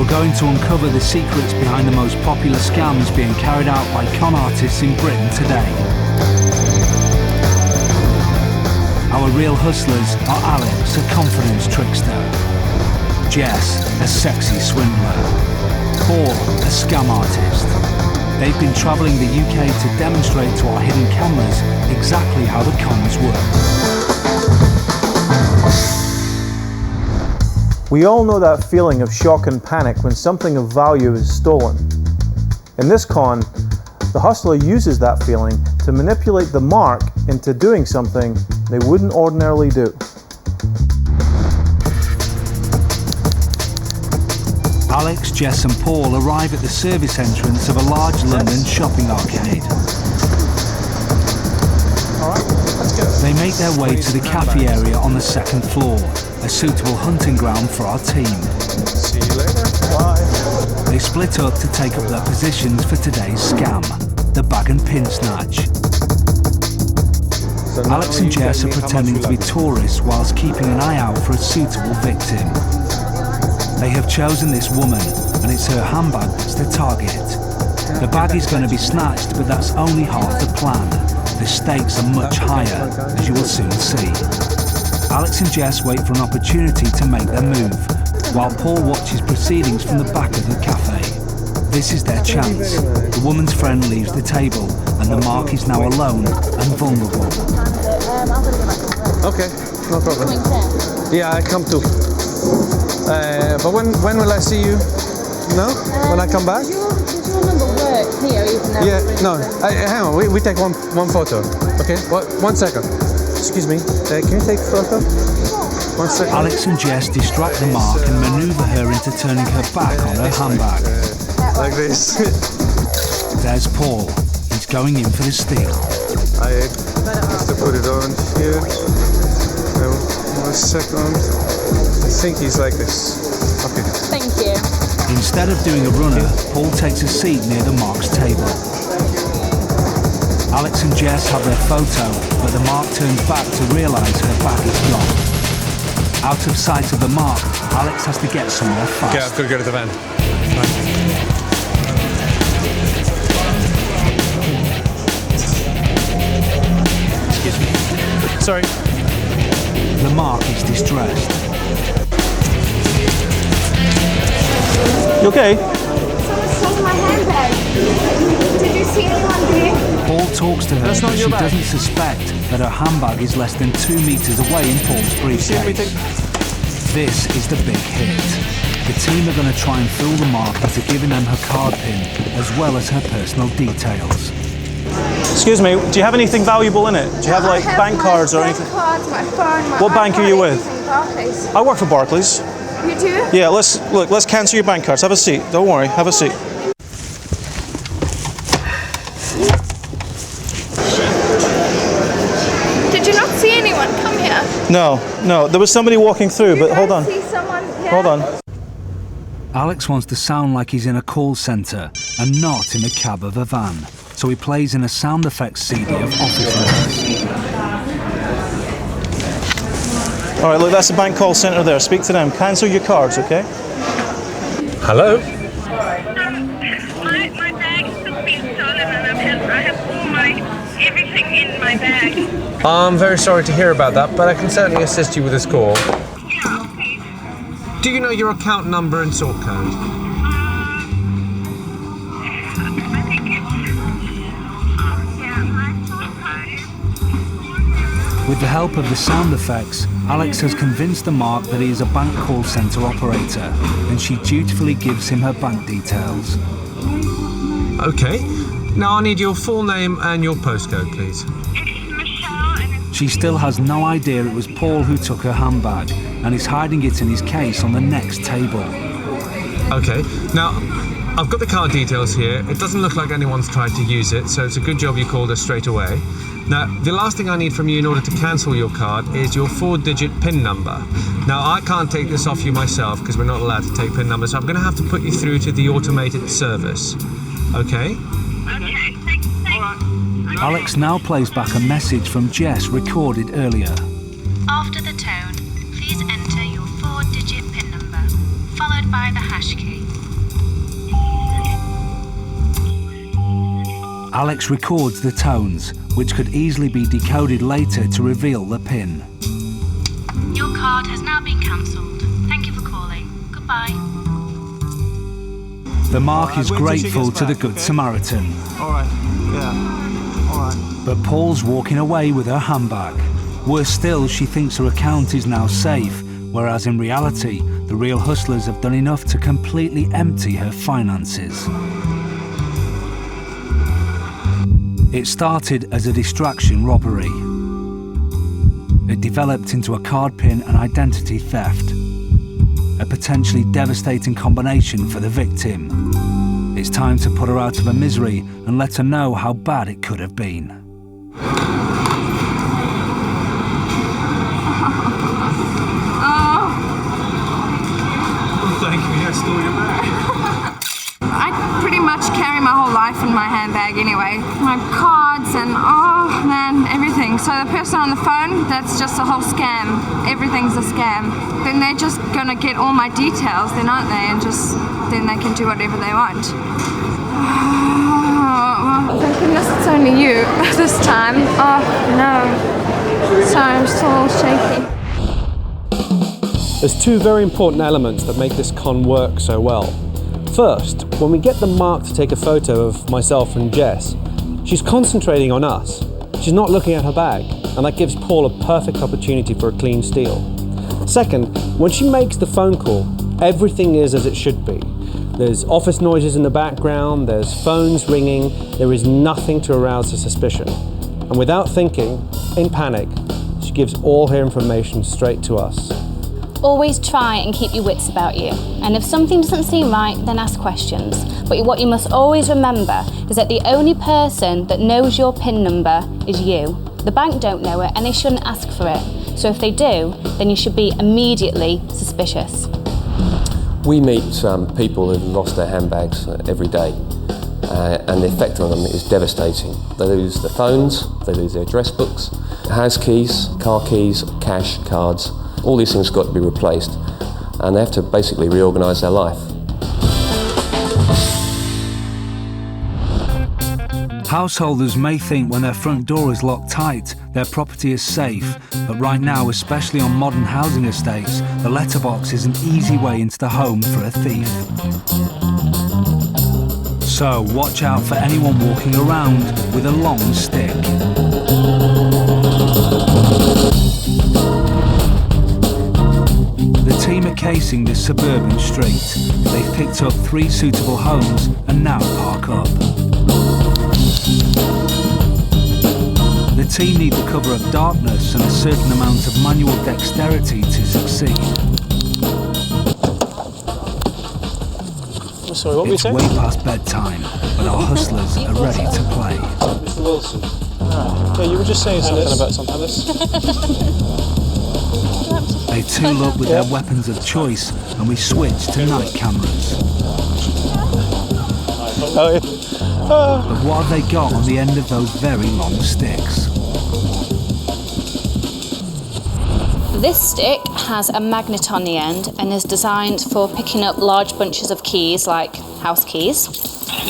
We're going to uncover the secrets behind the most popular scams being carried out by con artists in Britain today. Our real hustlers are Alex, a confidence trickster; Jess, a sexy swindler; Paul, a scam artist. They've been travelling the UK to demonstrate to our hidden cameras exactly how the cons work. We all know that feeling of shock and panic when something of value is stolen. In this con, the hustler uses that feeling to manipulate the mark into doing something they wouldn't ordinarily do. Alex, Jess and Paul arrive at the service entrance of a large London shopping arcade. They make their way to the cafe area on the second floor, a suitable hunting ground for our team. See you later. Bye. They split up to take up their positions for today's scam, the bag and pin snatch. So Alex and Jess are pretending to be tourists whilst keeping an eye out for a suitable victim. They have chosen this woman, and it's her handbag that's the target. The bag is going to be snatched, but that's only half the plan. The stakes are much higher, as you will soon see. Alex and Jess wait for an opportunity to make their move, while Paul watches proceedings from the back of the cafe. This is their chance. The woman's friend leaves the table, and the mark is now alone and vulnerable. Okay, no problem. Yeah, I come too. But when will I see you? No? When I come back? Does your number work here? Yeah, no. Hang on, we take one photo. Okay, 1 second. Excuse me, can you take a photo? 1 second. Alex and Jess distract the mark and manoeuvre her into turning her back on her handbag. Like this. There's Paul. He's going in for the steal. I have to put it on here. 1 second. I think he's like this. Okay. Thank you. Instead of doing a runner, Paul takes a seat near the mark's table. Alex and Jess have their photo, but the mark turns back to realise her bag is gone. Out of sight of the mark, Alex has to get somewhere fast. Okay, I've got to go to the van. Excuse me. Sorry. The mark is distressed. You okay? Someone stole my handbag. Did you see anyone there? Paul talks to her, That's not but your she bag. doesn't suspect that her handbag is less than 2 meters away in Paul's briefcase. This is the big hit. The team are going to try and fool the mark into giving them her card pin, as well as her personal details. Excuse me, do you have anything valuable in it? Do you have like bank cards or anything? Cards, my phone, my What bank are you with? Barclays. I work for Barclays. You do? Yeah, let's cancel your bank cards. Have a seat. Don't worry, have a seat. Did you not see anyone come here? No, there was somebody walking through, but hold on. See someone here? Hold on. Alex wants to sound like he's in a call centre and not in the cab of a van, so he plays in a sound effects CD of office hours. All right, look, that's the bank call centre there. Speak to them. Cancel your cards, okay? Hello? My bag has been stolen and I have all everything in my bag. I'm very sorry to hear about that, but I can certainly assist you with this call. Yeah, please. Do you know your account number and sort code? I think it's... yeah, my phone card is... With the help of the sound effects, Alex has convinced the mark that he is a bank call centre operator, and she dutifully gives him her bank details. Okay. Now I need your full name and your postcode, please. It's Michelle and it's... She still has no idea it was Paul who took her handbag, and is hiding it in his case on the next table. Okay. Now, I've got the card details here. It doesn't look like anyone's tried to use it, so it's a good job you called us straight away. Now, the last thing I need from you in order to cancel your card is your 4-digit PIN number. Now, I can't take this off you myself because we're not allowed to take PIN numbers, so I'm going to have to put you through to the automated service. Okay? Okay, thanks. Alex now plays back a message from Jess recorded earlier. After the tone, please enter your 4-digit PIN number, followed by the hash key. Alex records the tones, which could easily be decoded later to reveal the PIN. Your card has now been cancelled. Thank you for calling. Goodbye. The mark is grateful to the Good Samaritan. All right, yeah, all right. But Paul's walking away with her handbag. Worse still, she thinks her account is now safe, whereas in reality, the real hustlers have done enough to completely empty her finances. It started as a distraction robbery. It developed into a card pin and identity theft. A potentially devastating combination for the victim. It's time to put her out of her misery and let her know how bad it could have been. Thank you, I stole your bag. I pretty much carry my whole life in my handbag anyway. My cards and, oh man, everything. So the person on the phone, that's just a whole scam. Everything's a scam. Then they're just gonna get all my details then, aren't they? And just, then they can do whatever they want. Oh, well, thank goodness it's only you this time. Oh no. Sorry, I'm still all shaky. There's two very important elements that make this con work so well. First, when we get the mark to take a photo of myself and Jess, she's concentrating on us. She's not looking at her bag, and that gives Paul a perfect opportunity for a clean steal. Second, when she makes the phone call, everything is as it should be. There's office noises in the background, there's phones ringing, there is nothing to arouse her suspicion. And without thinking, in panic, she gives all her information straight to us. Always try and keep your wits about you. And if something doesn't seem right, then ask questions. But what you must always remember is that the only person that knows your PIN number is you. The bank don't know it and they shouldn't ask for it. So if they do, then you should be immediately suspicious. We meet people who've lost their handbags every day, and the effect on them is devastating. They lose their phones, they lose their address books, house keys, car keys, cash, cards. All these things have got to be replaced, and they have to basically reorganise their life. Householders may think when their front door is locked tight, their property is safe, but right now, especially on modern housing estates, the letterbox is an easy way into the home for a thief. So watch out for anyone walking around with a long stick. The team are casing this suburban street. They've picked up 3 suitable homes and now park up. The team need the cover of darkness and a certain amount of manual dexterity to succeed. Sorry, what were you It's saying? way past bedtime, but our hustlers are ready to play. Mr. Wilson. Yeah, you were just saying something about something. They tool up with their weapons of choice and we switch to night cameras. Oh, yeah. But what have they got on the end of those very long sticks? This stick has a magnet on the end and is designed for picking up large bunches of keys like house keys.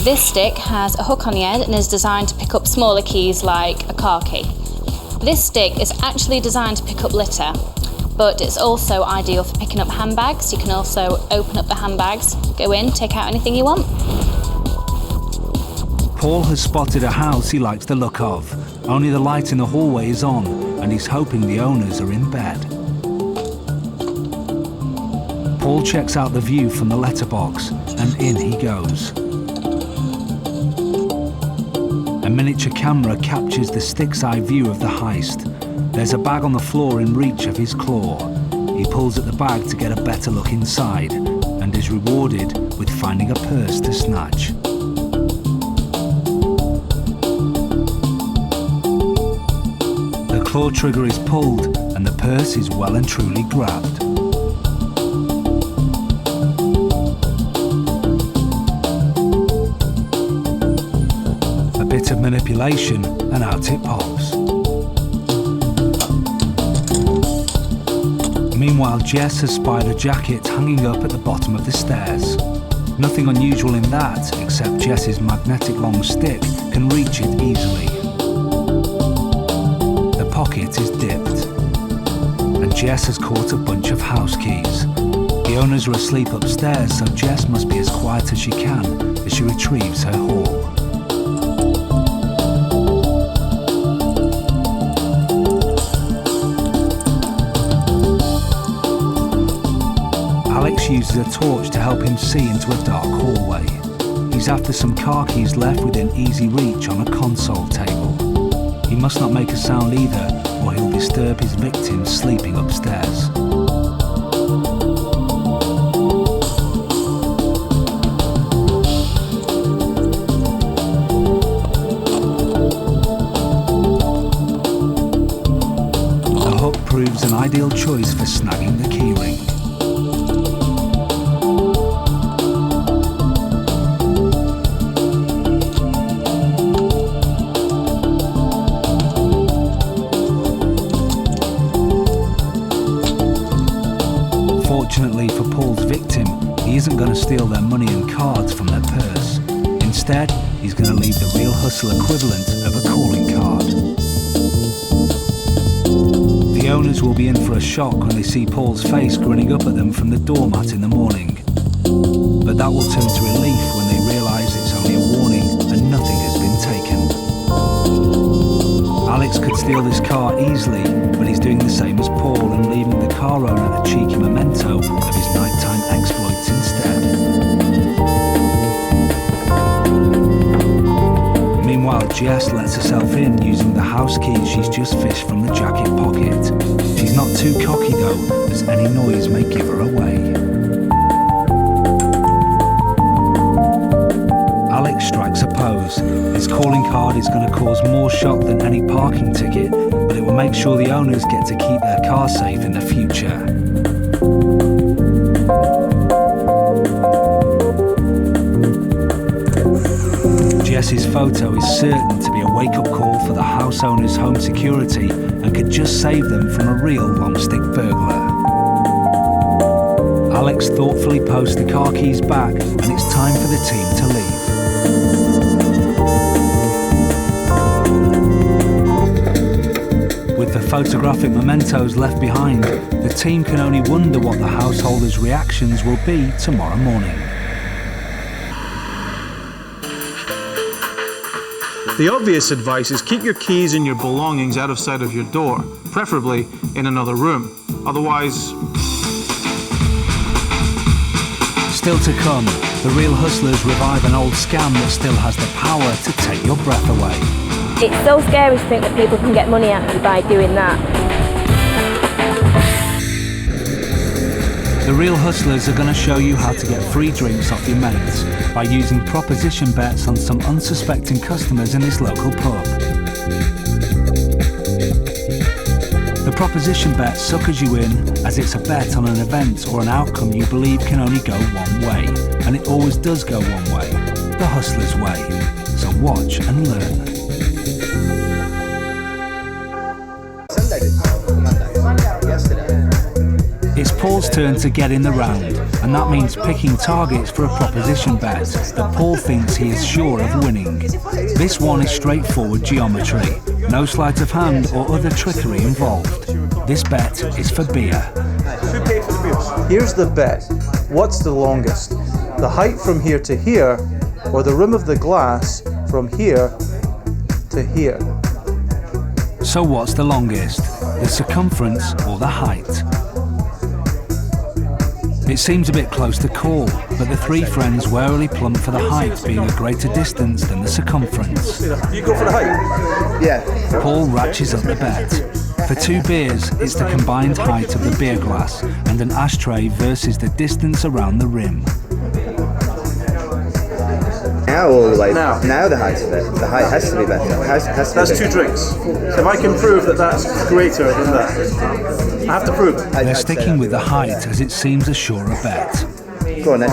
This stick has a hook on the end and is designed to pick up smaller keys like a car key. This stick is actually designed to pick up litter, but it's also ideal for picking up handbags. You can also open up the handbags, go in, take out anything you want. Paul has spotted a house he likes the look of. Only the light in the hallway is on, and he's hoping the owners are in bed. Paul checks out the view from the letterbox, and in he goes. A miniature camera captures the stick's-eye view of the heist. There's a bag on the floor in reach of his claw. He pulls at the bag to get a better look inside, and is rewarded with finding a purse to snatch. The claw trigger is pulled, and the purse is well and truly grabbed. A bit of manipulation, and out it pops. Meanwhile, Jess has spied a jacket hanging up at the bottom of the stairs. Nothing unusual in that, except Jess's magnetic long stick can reach it easily. The pocket is dipped, and Jess has caught a bunch of house keys. The owners are asleep upstairs, so Jess must be as quiet as she can as she retrieves her haul. Alex uses a torch to help him see into a dark hallway. He's after some car keys left within easy reach on a console table. He must not make a sound either, or he'll disturb his victim sleeping upstairs. The hook proves an ideal choice for snagging the keyring. Fortunately for Paul's victim, he isn't going to steal their money and cards from their purse. Instead, he's going to leave the real hustle equivalent of a calling card. The owners will be in for a shock when they see Paul's face grinning up at them from the doormat in the morning. But that will turn to relief when they realise it's only a warning and nothing has been taken. Alex could steal this car easily, but he's doing the same as Paul and leaving the car owner a cheeky memento of his nighttime exploits instead. Meanwhile, Jess lets herself in using the house keys she's just fished from the jacket pocket. She's not too cocky though, as any noise may give her away. Alex strikes a pose. His calling card is going to cause more shock than any parking ticket, but it will make sure the owners get to keep their car safe in the future. Jess's photo is certain to be a wake-up call for the house owner's home security and could just save them from a real long-stick burglar. Alex thoughtfully posts the car keys back, and it's time for the team to leave. With the photographic mementos left behind, the team can only wonder what the householders' reactions will be tomorrow morning. The obvious advice is keep your keys and your belongings out of sight of your door, preferably in another room. Otherwise... Still to come, the real hustlers revive an old scam that still has the power to take your breath away. It's so scary to think that people can get money out of you by doing that. The real hustlers are going to show you how to get free drinks off your mates by using proposition bets on some unsuspecting customers in this local pub. The proposition bet suckers you in as it's a bet on an event or an outcome you believe can only go one way, and it always does go one way, the hustler's way. So watch and learn. It's Paul's turn to get in the round, and that means picking targets for a proposition bet that Paul thinks he is sure of winning. This one is straightforward geometry, no sleight of hand or other trickery involved. This bet is for beer. Here's the bet. What's the longest? The height from here to here, or the rim of the glass from here to here? So what's the longest? The circumference or the height? It seems a bit close to call, but the three friends warily plump for the height being a greater distance than the circumference. You go for the height? Yeah. Paul ratchets up the bet. For 2 beers, it's the combined height of the beer glass and an ashtray versus the distance around the rim. Now all the way. Now the height of it. The height has to be better. That's 2 drinks. So if I can prove that that's greater than that, I have to prove it. They're sticking with the height as it seems a surer bet. Go on then.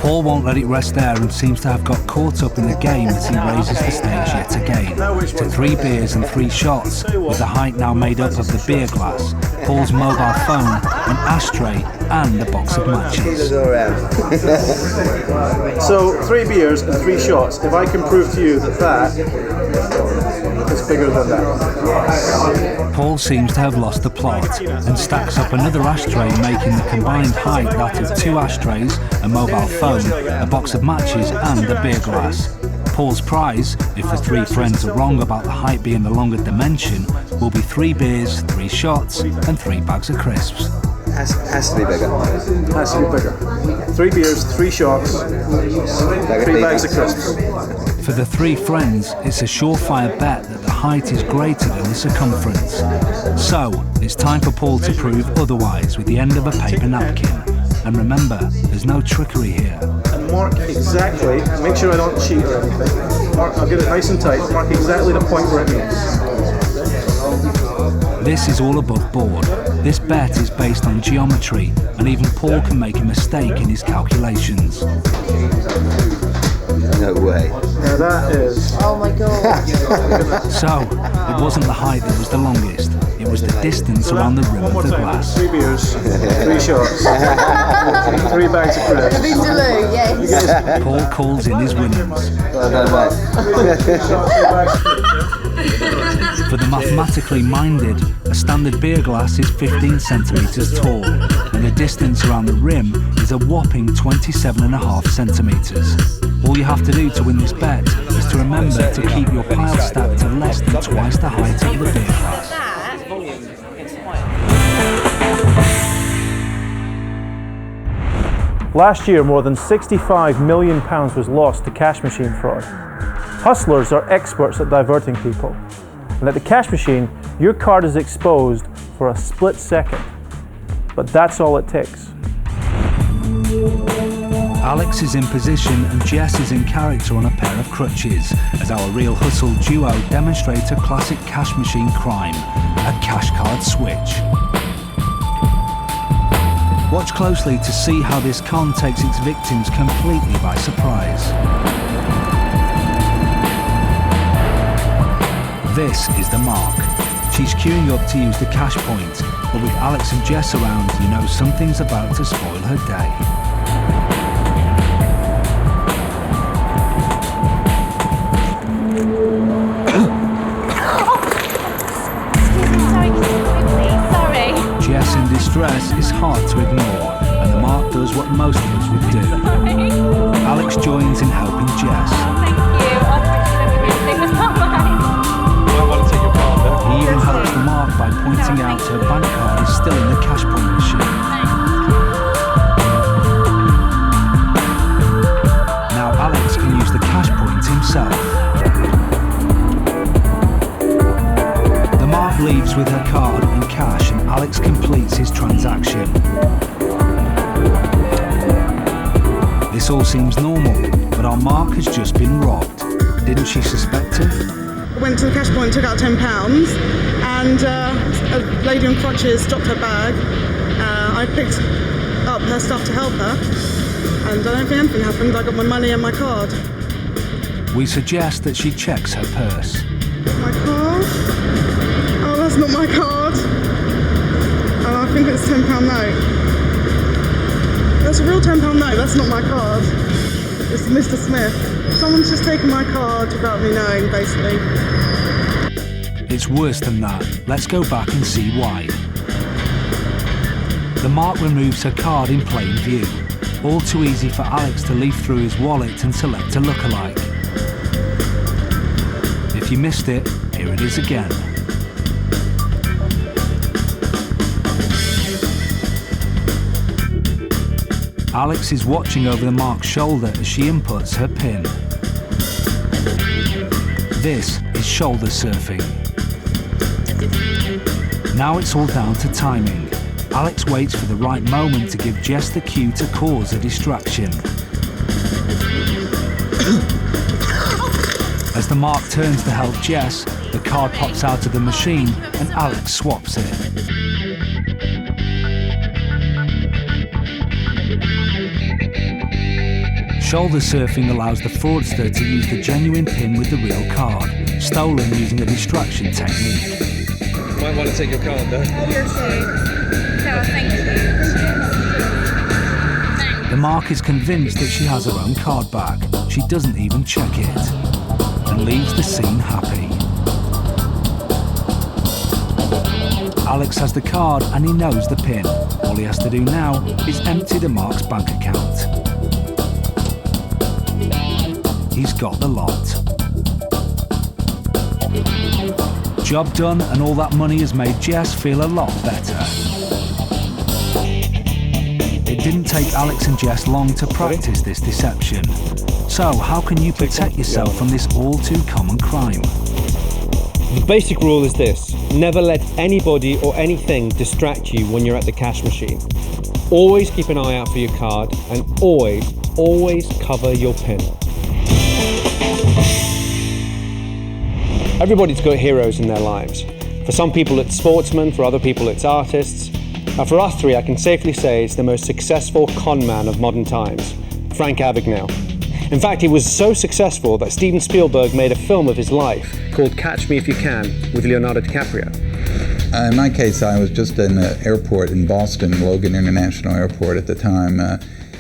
Paul won't let it rest there and seems to have got caught up in the game as he raises the stakes yet again. To 3 beers and 3 shots, with the height now made up of the beer glass, Paul's mobile phone, an ashtray, and a box of matches. So 3 beers and 3 shots. If I can prove to you that is bigger than that. Paul seems to have lost the plot and stacks up another ashtray, making the combined height that of 2 ashtrays, a mobile phone, a box of matches, and a beer glass. Paul's prize, if the 3 friends are wrong about the height being the longer dimension, will be 3 beers, 3 shots, and 3 bags of crisps. Has to be bigger. Has to be bigger. 3 beers, 3 shots, 3 bags of crisps. For the 3 friends, it's a surefire bet that the height is greater than the circumference. So, it's time for Paul to prove otherwise with the end of a paper napkin. And remember, there's no trickery here. And mark exactly, make sure I don't cheat or anything. I'll get it nice and tight, mark exactly the point where it means. This is all above board. This bet is based on geometry, and even Paul can make a mistake in his calculations. No way. Now that is... Oh my god. So, it wasn't the height that was the longest, it was the distance around the rim of the glass. 3 beers, 3 shots, 3 bags of crisps. Vindaloo, yes. Paul calls in his winnings. For the mathematically minded, a standard beer glass is 15 centimetres tall, and the distance around the rim is a whopping 27.5 centimetres. All you have to do to win this bet is to remember to keep your pile stacked to less than twice the height of the beer glass. Last year, more than £65 million was lost to cash machine fraud. Hustlers are experts at diverting people. And at the cash machine, your card is exposed for a split second. But that's all it takes. Alex is in position and Jess is in character on a pair of crutches as our Real Hustle duo demonstrate a classic cash machine crime, a cash card switch. Watch closely to see how this con takes its victims completely by surprise. This is the mark. She's queuing up to use the cash point, but with Alex and Jess around, you know something's about to spoil her day. Jess in distress is hard to ignore, and the mark does what most of us would do. Alex joins in helping Jess. He even helps the mark by pointing out her bank card is still in the cash point machine. Now Alex can use the cash point himself. The mark leaves with her card and cash, and Alex completes his transaction. This all seems normal, but our mark has just been robbed. Didn't she suspect it? I went to the cash point, took out £10, and a lady on crutches dropped her bag. I picked up her stuff to help her, and I don't think anything happened. I got my money and my card. We suggest that she checks her purse. My card? Oh, that's not my card. I think it's a £10 note. That's a real £10 note, that's not my card. It's Mr. Smith. Someone's just taken my card without me knowing, basically. It's worse than that. Let's go back and see why. The mark removes her card in plain view. All too easy for Alex to leaf through his wallet and select a lookalike. If you missed it, here it is again. Alex is watching over the mark's shoulder as she inputs her PIN. This is shoulder surfing. Now it's all down to timing. Alex waits for the right moment to give Jess the cue to cause a distraction. As the mark turns to help Jess, the card pops out of the machine and Alex swaps it. Shoulder surfing allows the fraudster to use the genuine PIN with the real card, stolen using a distraction technique. You might want to take your card though. No, thank you. The mark is convinced that she has her own card back. She doesn't even check it and leaves the scene happy. Alex has the card and he knows the PIN. All he has to do now is empty the mark's bank account. He's got the lot. Job done, and all that money has made Jess feel a lot better. It didn't take Alex and Jess long to practice this deception. So, how can you protect yourself from this all too common crime? The basic rule is this: never let anybody or anything distract you when you're at the cash machine. Always keep an eye out for your card, and always cover your PIN. Everybody's got heroes in their lives. For some people it's sportsmen, for other people it's artists. For us three, I can safely say it's the most successful con man of modern times, Frank Abagnale. In fact, he was so successful that Steven Spielberg made a film of his life called Catch Me If You Can with Leonardo DiCaprio. In my case, I was just in the airport in Boston, Logan International Airport at the time,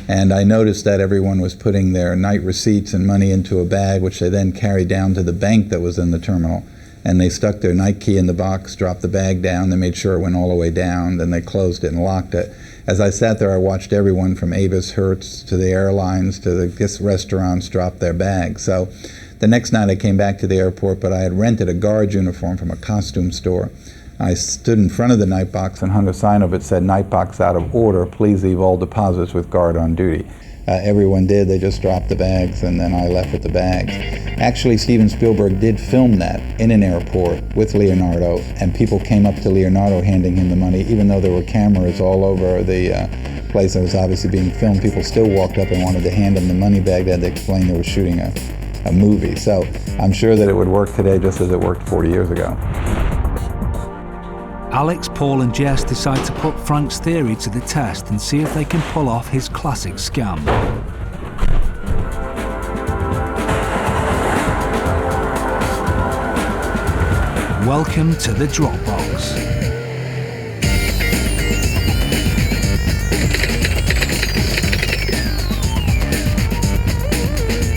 and I noticed that everyone was putting their night receipts and money into a bag, which they then carried down to the bank that was in the terminal. And they stuck their night key in the box, dropped the bag down, they made sure it went all the way down, then they closed it and locked it. As I sat there, I watched everyone from Avis, Hertz, to the airlines, to the restaurants drop their bags. So the next night I came back to the airport, but I had rented a guard uniform from a costume store. I stood in front of the night box and hung a sign up that said, "Night box out of order, please leave all deposits with guard on duty." Everyone did, they just dropped the bags, and then I left with the bags. Actually, Steven Spielberg did film that in an airport with Leonardo, and people came up to Leonardo handing him the money, even though there were cameras all over the place that was obviously being filmed. People still walked up and wanted to hand him the money bag. They had to explain they were shooting a movie. So I'm sure that it would work today just as it worked 40 years ago. Alex, Paul and Jess decide to put Frank's theory to the test and see if they can pull off his classic scam. Welcome to the Dropbox.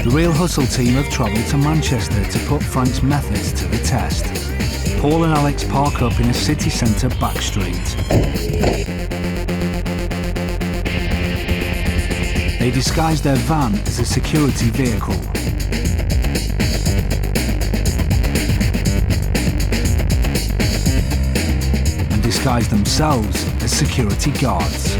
The Real Hustle team have travelled to Manchester to put Frank's methods to the test. Paul and Alex park up in a city centre back street. They disguise their van as a security vehicle. And disguise themselves as security guards.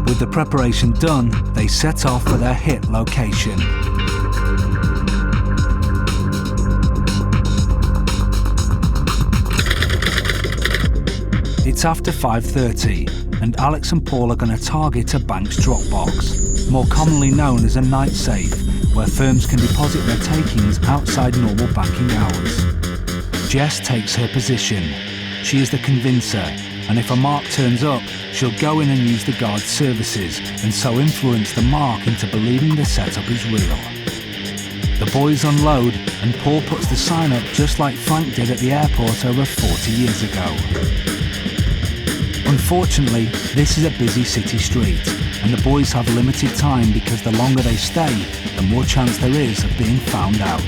With the preparation done, they set off for their hit location. It's after 5:30, and Alex and Paul are going to target a bank's Dropbox, more commonly known as a night safe, where firms can deposit their takings outside normal banking hours. Jess takes her position. She is the convincer, and if a mark turns up, she'll go in and use the guard's services, and so influence the mark into believing the setup is real. The boys unload, and Paul puts the sign up just like Frank did at the airport over 40 years ago. Unfortunately, this is a busy city street, and the boys have limited time because the longer they stay, the more chance there is of being found out.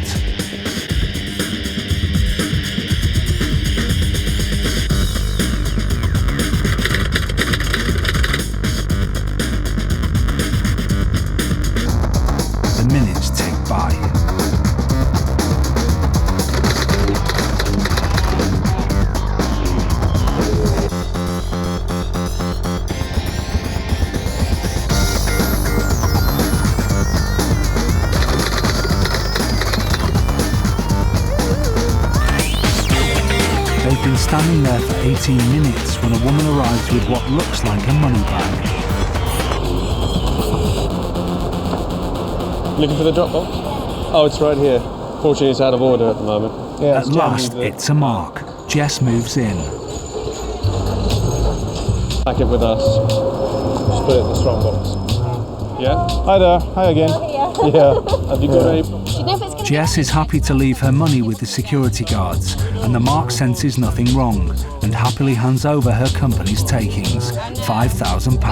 The minutes tick by. They've been standing there for 18 minutes when a woman arrives with what looks like a money bag. Looking for the Dropbox? Oh, it's right here. Fortunately, it's out of order at the moment. Yeah, At last, it's a mark. Jess moves in. Pack it with us. Just put it in the Dropbox. Yeah? Hi there. Hi again. Yeah. Have you got any? Jess is happy to leave her money with the security guards, and the mark senses nothing wrong and happily hands over her company's takings, £5,000.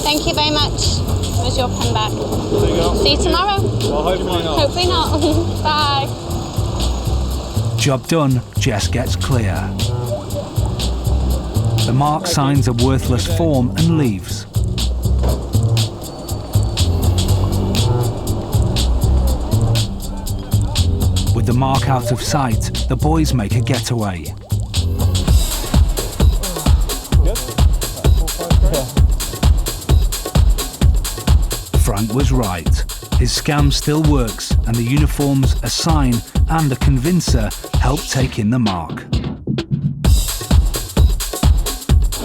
Thank you very much. There's your pen back. There you go. See you tomorrow. Well, hopefully not. Hopefully not. Bye. Job done, Jess gets clear. The mark signs a worthless form and leaves. With the mark out of sight, the boys make a getaway. Frank was right. His scam still works, and the uniforms, a sign and a convincer help take in the mark.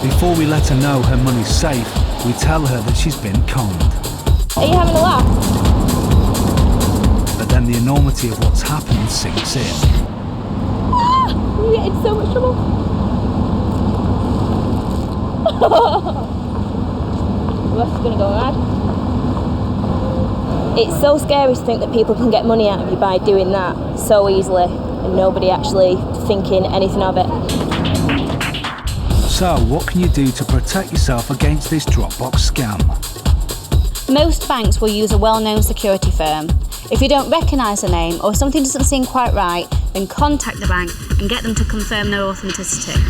Before we let her know her money's safe, we tell her that she's been conned. Are you having a laugh? But then the enormity of what's happened sinks in. Ah, you get in so much trouble. What's gonna go mad? It's so scary to think that people can get money out of you by doing that so easily and nobody actually thinking anything of it. So, what can you do to protect yourself against this Dropbox scam? Most banks will use a well-known security firm. If you don't recognise the name or something doesn't seem quite right, then contact the bank and get them to confirm their authenticity.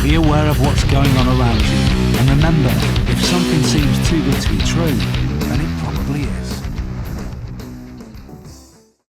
Be aware of what's going on around you, and remember, if something seems too good to be true, then it probably is.